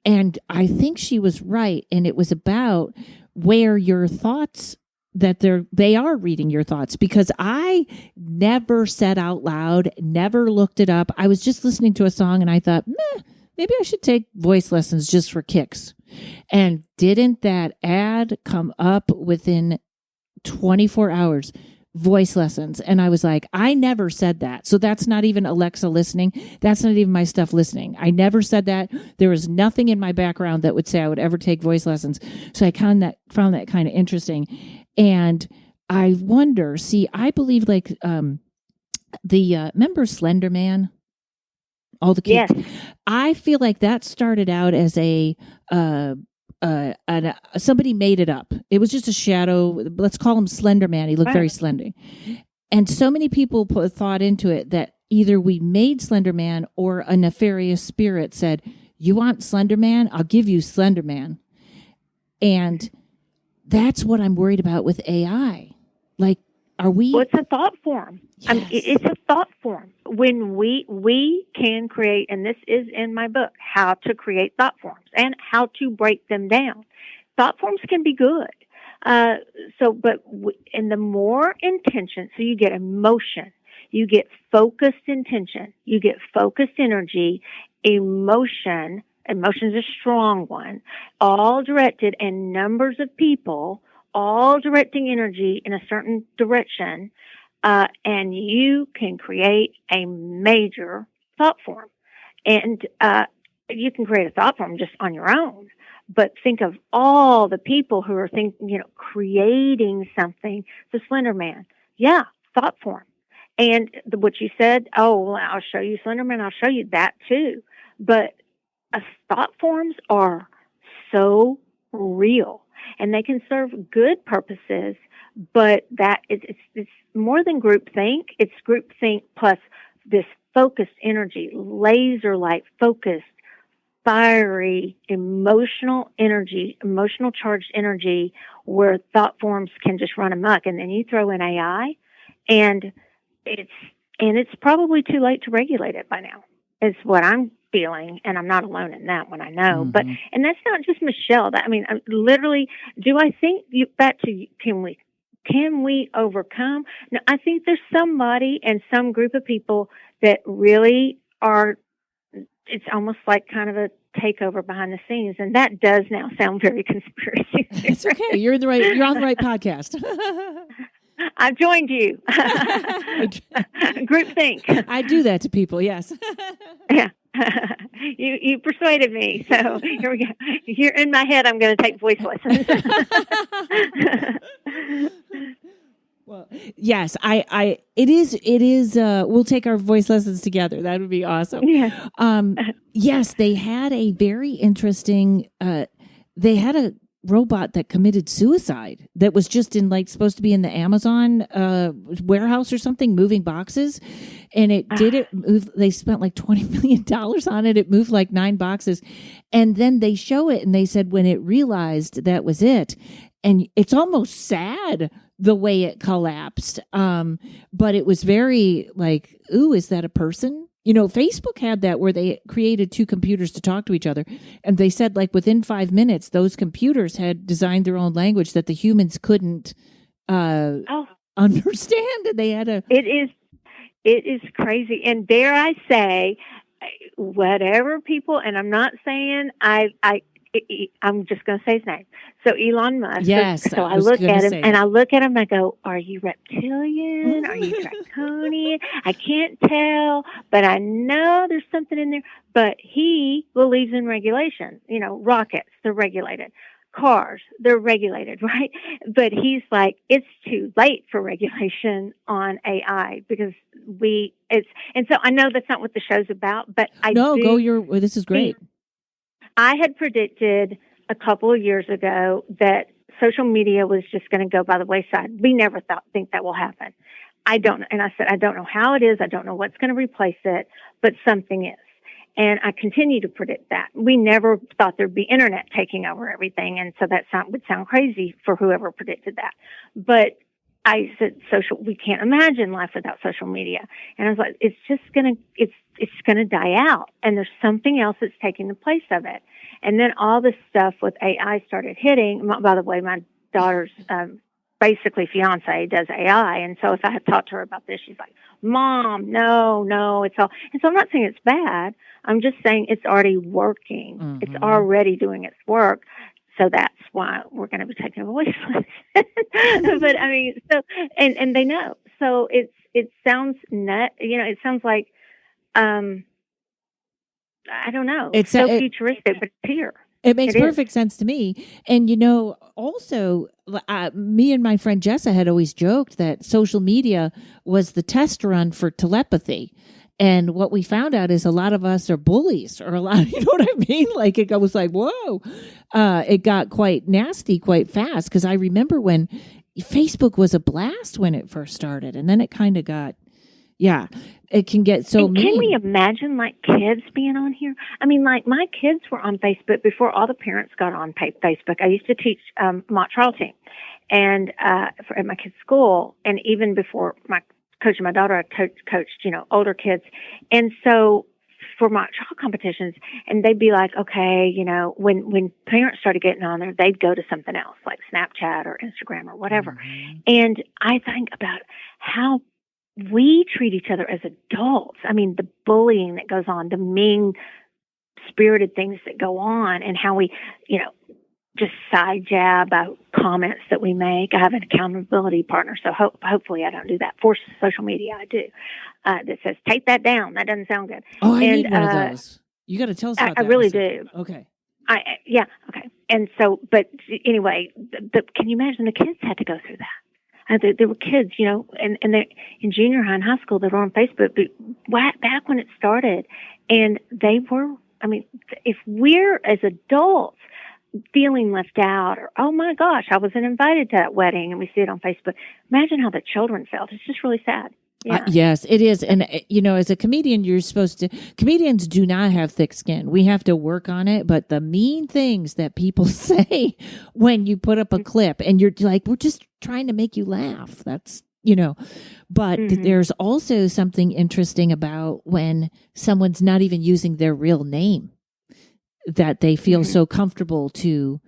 And I think she was right. And it was about where your thoughts, that they are reading your thoughts, because I never said out loud, never looked it up. I was just listening to a song and I thought, maybe I should take voice lessons just for kicks. And didn't that ad come up within 24 hours? Voice lessons. And I was like, I never said that. So that's not even Alexa listening. That's not even my stuff listening. I never said that. There was nothing in my background that would say I would ever take voice lessons. So I found that kind of interesting. And I wonder, I believe like remember Slender Man? All the kids. Yes. I feel like that started out as somebody made it up. It was just a shadow. Let's call him Slender Man. He looked very slender. And so many people put thought into it that either we made Slender Man or a nefarious spirit said, "You want Slender Man? I'll give you Slender Man." And that's what I'm worried about with AI. Like, are we? Well, it's a thought form. Yes. I mean, it's a thought form. When we can create, and this is in my book, how to create thought forms and how to break them down. Thought forms can be good. And the more intention, so you get emotion, you get focused intention, you get focused energy, emotion. Emotion's a strong one, all directed, and numbers of people all directing energy in a certain direction, and you can create a major thought form. And you can create a thought form just on your own, but think of all the people who are creating something. The Slender Man, yeah, thought form. And what you said, oh, well, I'll show you Slender Man, I'll show you that too. But thought forms are so real. And they can serve good purposes, but it's more than groupthink. It's groupthink plus this focused energy, laser-like focused, fiery, emotional energy, emotional charged energy, where thought forms can just run amok. And then you throw in AI, and it's probably too late to regulate it by now. Is what I'm feeling, and I'm not alone in that one, I know. Mm-hmm. But and that's not just Michelle. Literally, do I think can we overcome? No, I think there's somebody and some group of people that really are. It's almost like kind of a takeover behind the scenes, and that does now sound very conspiracy. It's okay. You're on the right podcast. I've joined you. Groupthink. I do that to people, yes. Yeah. You persuaded me. So here we go. Here in my head, I'm going to take voice lessons. Well, yes, it is, we'll take our voice lessons together. That would be awesome. Yeah. Yes, they had a very interesting, they had a robot that committed suicide that was just supposed to be in the Amazon warehouse or something, moving boxes, and it they spent like $20 million on it. It moved like 9 boxes, and then they show it and they said when it realized that was it, and it's almost sad the way it collapsed, but it was very like, ooh, is that a person? Facebook had that where they created 2 computers to talk to each other. And they said within 5 minutes, those computers had designed their own language that the humans couldn't understand. And they had It is crazy. And dare I say, whatever people, and I'm not saying I'm just going to say his name. So Elon Musk. Yes. So I look at him and I go, are you reptilian? Are you draconian? I can't tell, but I know there's something in there. But he believes in regulation. Rockets, they're regulated. Cars, they're regulated, right? But he's like, it's too late for regulation on AI because and so I know that's not what the show's about, but this is great. I had predicted a couple of years ago that social media was just going to go by the wayside. We never think that will happen. I don't know. And I said, I don't know how it is. I don't know what's going to replace it, but something is. And I continue to predict that. We never thought there'd be internet taking over everything. And so that would sound crazy for whoever predicted that. But I said, we can't imagine life without social media. And I was like, it's going to die out. And there's something else that's taking the place of it. And then all this stuff with AI started hitting. By the way, my daughter's basically fiance does AI. And so if I had talked to her about this, she's like, Mom, no, it's all. And so I'm not saying it's bad. I'm just saying it's already working. Mm-hmm. It's already doing its work. So that's why we're going to be taking a voice lesson. But I mean, so, and they know. So it sounds it sounds like, I don't know. It's so futuristic, but it's here. It makes It is. perfect sense to me. And, also, me and my friend Jessa had always joked that social media was the test run for telepathy. And what we found out is a lot of us are bullies, or a lot, you know what I mean? Like, it was like, whoa, it got quite nasty quite fast. Because I remember when Facebook was a blast when it first started. And then it kind of got, it can get so And mean. can we imagine, like, kids being on here? I mean, like, my kids were on Facebook before all the parents got on Facebook. I used to teach mock trial team and at my kids' school, and even before coaching my daughter, I coached, older kids. And so for mock trial competitions, and they'd be like, okay, when parents started getting on there, they'd go to something else like Snapchat or Instagram or whatever. Mm-hmm. And I think about how we treat each other as adults. I mean, the bullying that goes on, the mean-spirited things that go on, and how we, just side jab about comments that we make. I have an accountability partner, so hopefully I don't do that. For social media, I do. That says, take that down. That doesn't sound good. Oh, I need one of those. You got to tell us about that. I really do. Okay. Okay. And so, but anyway, can you imagine the kids had to go through that? There were kids, and they're in junior high and high school, they were on Facebook back when it started. And they were, I mean, if we're as adults feeling left out, or, oh my gosh, I wasn't invited to that wedding, and we see it on Facebook, imagine how the children felt. It's just really sad. Yeah. Yes, it is. And, as a comedian, comedians do not have thick skin. We have to work on it. But the mean things that people say when you put up a clip and you're like, we're just trying to make you laugh. That's, but there's also something interesting about when someone's not even using their real name, that they feel so comfortable to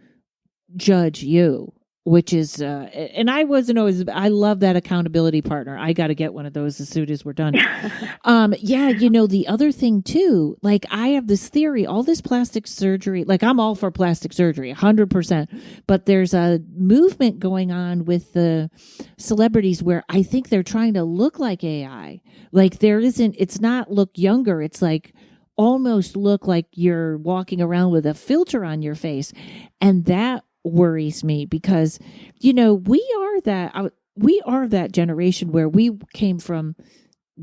judge you. Which is, and I wasn't always, I love that accountability partner. I got to get one of those as soon as we're done. The other thing too, like I have this theory, all this plastic surgery, like I'm all for plastic surgery, 100%, but there's a movement going on with the celebrities where I think they're trying to look like AI. Like it's not look younger. It's like almost look like you're walking around with a filter on your face. And that worries me because, we are that generation where we came from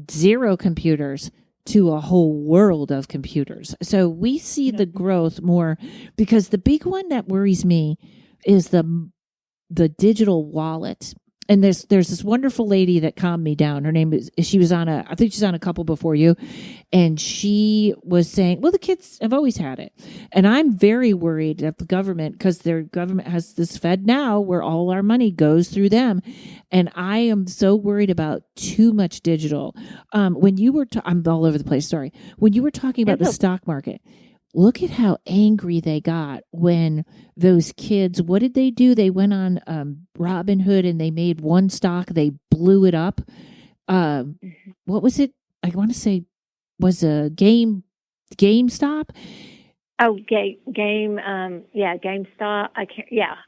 zero computers to a whole world of computers. So we see the growth more, because the big one that worries me is the digital wallet. And there's this wonderful lady that calmed me down. Her name is, I think she's on a couple before you. And she was saying, well, the kids have always had it. And I'm very worried that the government, because their government has this Fed now where all our money goes through them. And I am so worried about too much digital. When you were, I'm all over the place, sorry. When you were talking about the stock market, look at how angry they got when those kids, what did they do? They went on Robinhood and they made one stock. They blew it up. What was it? I want to say was a GameStop. Oh, GameStop.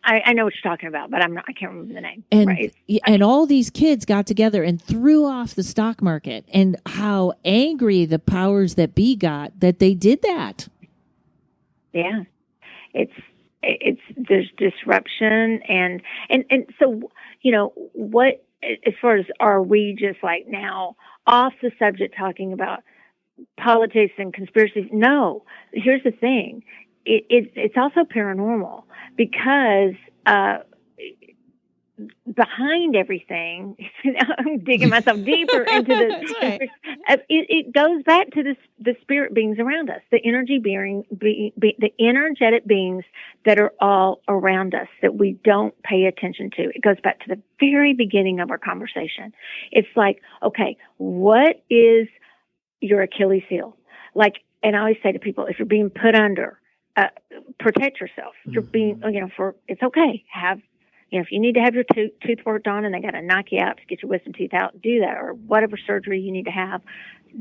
I know what you're talking about, but I can't remember the name. And right. And all these kids got together and threw off the stock market, and how angry the powers that be got that they did that. Yeah, there's disruption and so, what, as far as, are we just like now off the subject talking about politics and conspiracies? No, here's the thing. It's also paranormal, because behind everything, I'm digging myself deeper into this. Right. It goes back to the spirit beings around us, the the energetic beings that are all around us that we don't pay attention to. It goes back to the very beginning of our conversation. It's like, okay, what is your Achilles heel? Like, and I always say to people, if you're being put under, protect yourself. You're being, it's okay. If you need to have your tooth worked on and they got to knock you out to get your wisdom teeth out, do that, or whatever surgery you need to have,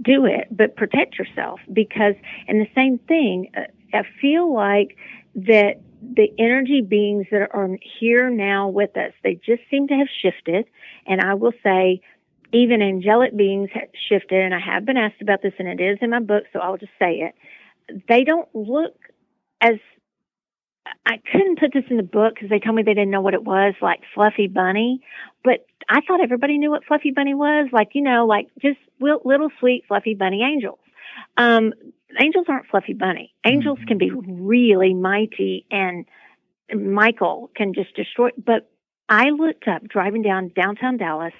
do it, but protect yourself, because, and the same thing, I feel like that the energy beings that are here now with us, they just seem to have shifted. And I will say, even angelic beings have shifted, and I have been asked about this, and it is in my book, so I'll just say it. They don't look as I couldn't put this in the book because they told me they didn't know what it was, like Fluffy Bunny. But I thought everybody knew what Fluffy Bunny was, like, like just little sweet Fluffy Bunny angels. Angels aren't Fluffy Bunny. Angels can be really mighty, and Michael can just destroy. But I looked up driving down downtown Dallas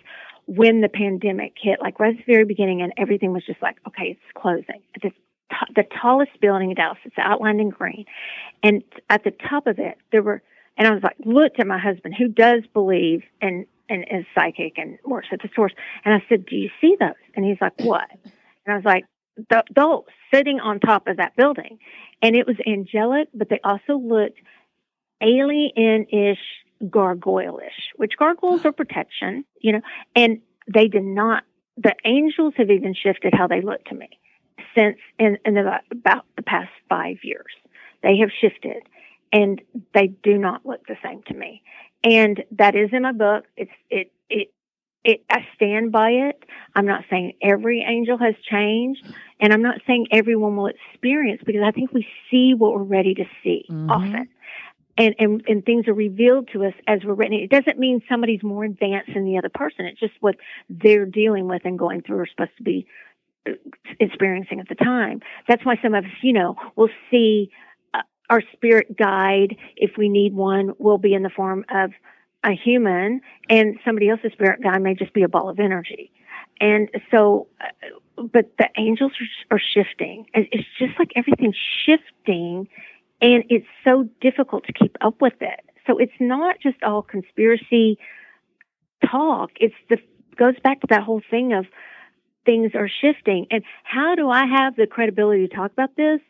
when the pandemic hit, like right at the very beginning, and everything was just like, okay, it's closing. The tallest building in Dallas, it's outlined in green. And at the top of it, and I was like, looked at my husband, who does believe and is psychic and works at the source. And I said, do you see those? And he's like, what? And I was like, those sitting on top of that building. And it was angelic, but they also looked alien-ish, gargoyle-ish, which gargoyles are protection, and they did not, the angels have even shifted how they look to me since in about the past 5 years. They have shifted, and they do not look the same to me. And that is in my book. I stand by it. I'm not saying every angel has changed, and I'm not saying everyone will experience, because I think we see what we're ready to see often. And things are revealed to us as we're written. It doesn't mean somebody's more advanced than the other person. It's just what they're dealing with and going through or supposed to be experiencing at the time. That's why some of us, will see our spirit guide, if we need one, will be in the form of a human, and somebody else's spirit guide may just be a ball of energy. And so, but the angels are shifting. It's just like everything's shifting, and it's so difficult to keep up with it. So it's not just all conspiracy talk. Goes back to that whole thing of things are shifting. And how do I have the credibility to talk about this?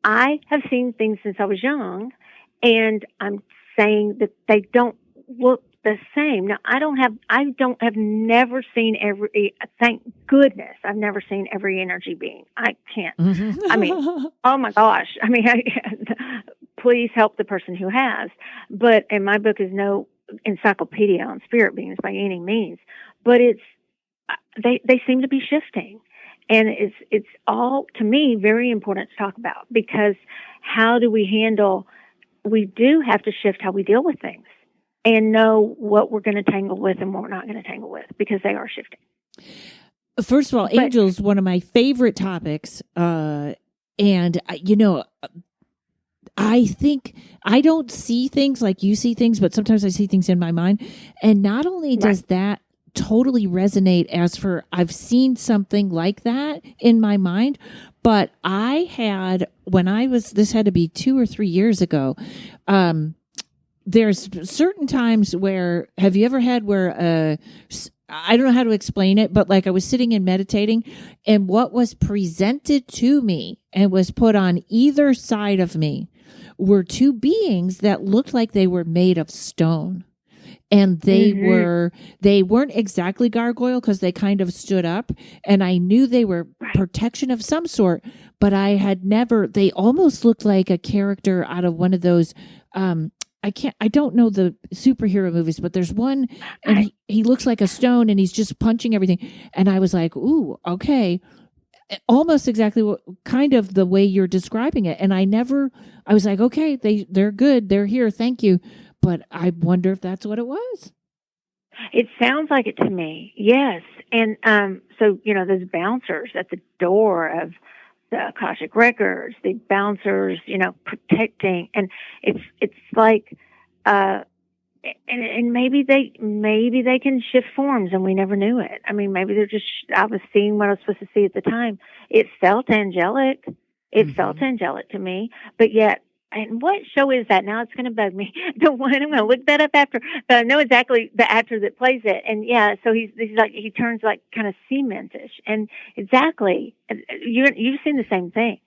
I have seen things since I was young, and I'm saying that they don't look the same. Now, I have never seen thank goodness, I've never seen every energy being. I can't. I mean, oh my gosh. I mean, please help the person who has. But, and my book is no encyclopedia on spirit beings by any means, but they seem to be shifting. And it's all, to me, very important to talk about, because how do we do have to shift how we deal with things and know what we're going to tangle with and what we're not going to tangle with, because they are shifting. First of all, angels, one of my favorite topics. And, I think I don't see things like you see things, but sometimes I see things in my mind. And not only does that totally resonate as for I've seen something like that in my mind, but I had, this had to be 2 or 3 years ago. There's certain times where, have you ever had where, I don't know how to explain it, but like I was sitting and meditating, and what was presented to me and was put on either side of me were two beings that looked like they were made of stone. And they weren't exactly gargoyle, because they kind of stood up, and I knew they were protection of some sort, but they almost looked like a character out of one of those, I don't know the superhero movies, but there's one, and he looks like a stone, and he's just punching everything. And I was like, ooh, okay. Almost exactly kind of the way you're describing it. And I was like, okay, they're good. They're here. Thank you. But I wonder if that's what it was. It sounds like it to me. Yes. And so, those bouncers at the door of the Akashic Records, the bouncers, protecting, and it's like, and maybe they can shift forms, and we never knew it. I mean, maybe I was seeing what I was supposed to see at the time. It felt angelic. It felt angelic to me, but yet, and what show is that? Now it's going to bug me. The one, I'm going to look that up after, but I know exactly the actor that plays it. And yeah, so he's like, he turns like kind of cementish, and exactly, you've seen the same thing.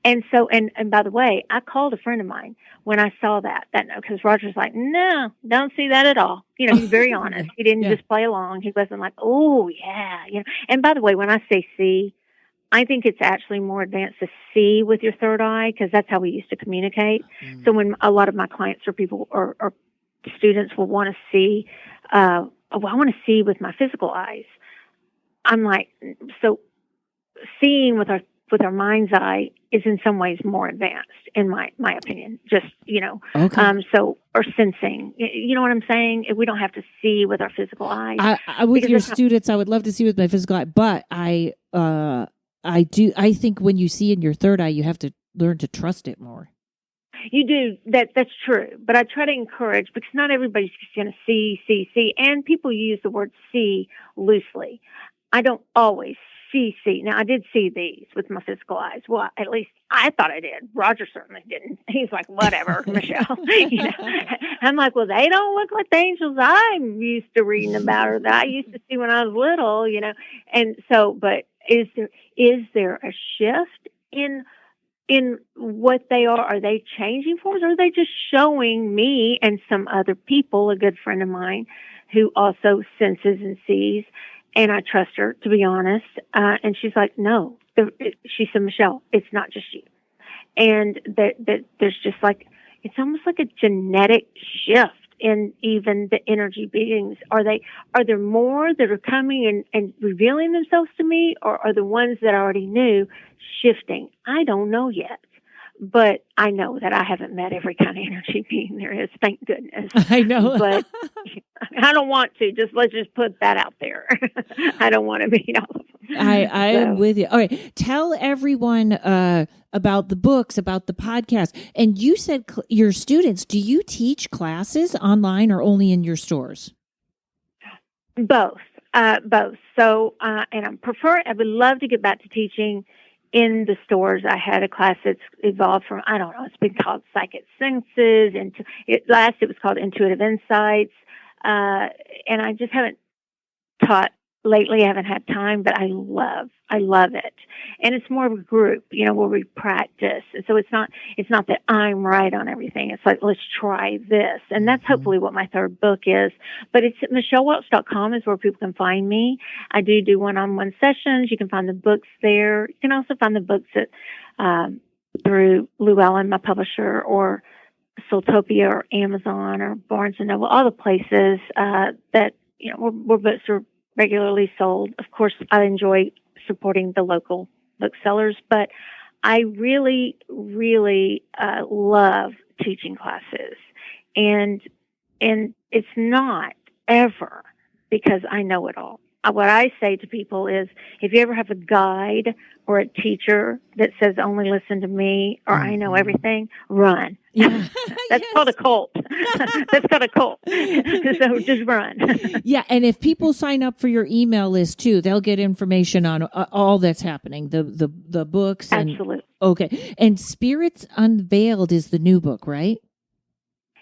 And so, and by the way, I called a friend of mine when I saw that because Roger's like, no, don't see that at all. He's very honest. He didn't just play along. He wasn't like, oh yeah, And by the way, when I say see, I think it's actually more advanced to see with your third eye, because that's how we used to communicate. So when a lot of my clients or people or students will want to see, I want to see with my physical eyes. I'm like, so seeing with our with our mind's eye is in some ways more advanced, in my opinion. Just, Okay. Or sensing, you know what I'm saying? We don't have to see with our physical eyes. I with your students, I would love to see with my physical eye, but I think when you see in your third eye, you have to learn to trust it more. You do. That's true. But I try to encourage, because not everybody's just going to see. And people use the word see loosely. I don't always see. Now, I did see these with my physical eyes. Well, at least I thought I did. Roger certainly didn't. He's like, whatever, Michelle. I'm like, well, they don't look like the angels I'm used to reading about or that I used to see when I was little, And so, but is there a shift in what they are? Are they changing forms, or are they just showing me and some other people, a good friend of mine who also senses and sees, and I trust her, to be honest, and she's like, no, she said, Michelle, it's not just you. And that there's just like, it's almost like a genetic shift in even the energy beings. Are there more that are coming and revealing themselves to me, or are the ones that I already knew shifting? I don't know yet, but I know that I haven't met every kind of energy being there is, thank goodness. I know. But I don't want to. Let's just put that out there. I don't want to meet all of them. I am with you. All right. Tell everyone about the books, about the podcast. And you said your students, do you teach classes online or only in your stores? Both. So, and I would love to get back to teaching in the stores. I had a class that's evolved from, I don't know, it's been called Psychic Senses, and it was called Intuitive Insights. And I just haven't taught lately. I haven't had time, but I love it. And it's more of a group, where we practice. So it's not that I'm right on everything. It's like, let's try this. And that's hopefully what my third book is. But it's at michellewelch.com is where people can find me. I do one-on-one sessions. You can find the books there. You can also find the books through Llewellyn, my publisher, or Soultopia, or Amazon, or Barnes & Noble, all the places that, where books are regularly sold. Of course, I enjoy supporting the local booksellers, but I really, really love teaching classes. And it's not ever because I know it all. What I say to people is, if you ever have a guide or a teacher that says, only listen to me, or I know everything, run. Yeah. That's called a cult. That's called a cult. So just run. Yeah. And if people sign up for your email list too, they'll get information on all that's happening, the books. And, absolutely. Okay. And Spirits Unveiled is the new book, right?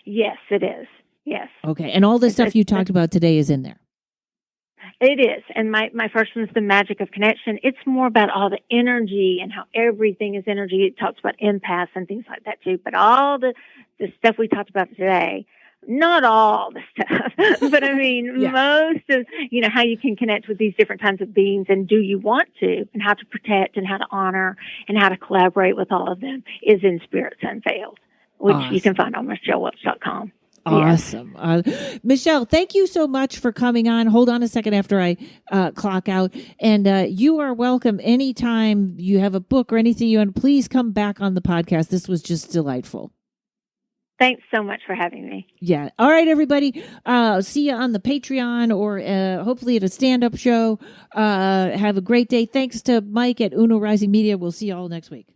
Yes, it is. Yes. Okay. And all the stuff you talked about today is in there. It is. And my first one's The Magic of Connection. It's more about all the energy and how everything is energy. It talks about empaths and things like that too. But all the stuff we talked about today, not all the stuff, but I mean, most of, how you can connect with these different kinds of beings, and do you want to, and how to protect and how to honor and how to collaborate with all of them is in Spirits Unveiled, which you can find on michellewelch.com. Awesome. Yes. Michelle, thank you so much for coming on. Hold on a second after I clock out. And you are welcome anytime you have a book or anything you want. Please come back on the podcast. This was just delightful. Thanks so much for having me. Yeah. All right, everybody. See you on the Patreon or hopefully at a stand-up show. Have a great day. Thanks to Mike at Uno Rising Media. We'll see you all next week.